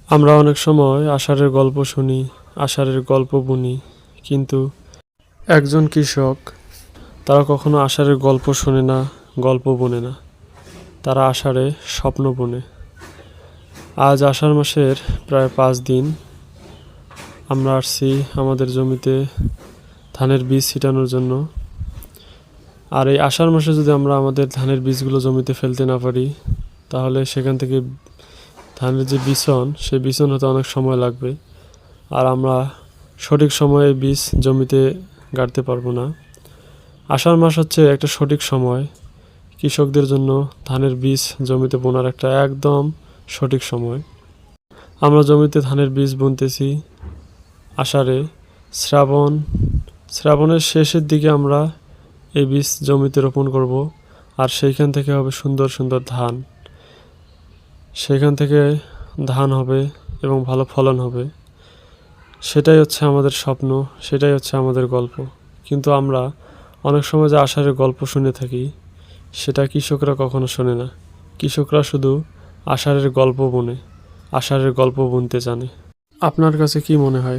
আমরা অনেক সময় আষাঢ়ের গল্প শুনি, আষাঢ়ের গল্প বুনি, কিন্তু একজন কৃষক তারা কখনো আষাঢ়ের গল্প শোনে না, গল্প বোনে না। তারা আষাঢ়ে স্বপ্ন বোনে। আজ আষাঢ় মাসের প্রায় 5 দিন আমরা আসছি আমাদের জমিতে ধানের বীজ ছিটানোর জন্য। আর এই আষাঢ় মাসে যদি আমরা আমাদের ধানের বীজগুলো জমিতে ফেলতে না পারি, তাহলে সেখান থেকে ধানের যে বিচন, সেই বিচন হতে অনেক সময় লাগবে। আর আমরা সঠিক সময়ে বীজ জমিতে গাড়তে পারবো না। আষাঢ় মাস হচ্ছে একটা সঠিক সময় কৃষকদের জন্য, ধানের বীজ জমিতে বোনার একটা একদম সঠিক সময়। আমরা জমিতে ধানের বীজ বুনতেছি আষাঢ়ে। শ্রাবণের শেষের দিকে আমরা এই বীজ জমিতে রোপণ করব। আর সেইখান থেকে হবে সুন্দর সুন্দর ধান। সেখান থেকে ধান হবে এবং ভালো ফলন হবে। সেটাই হচ্ছে আমাদের স্বপ্ন, সেটাই হচ্ছে আমাদের গল্প। কিন্তু আমরা অনেক সময় যে আষাঢ়ের গল্প শুনে থাকি, সেটা কৃষকরা কখনো শোনে না। কৃষকরা শুধু আষাঢ়ের গল্প বোনে, আষাঢ়ের গল্প বুনতে জানে। আপনার কাছে কি মনে হয়?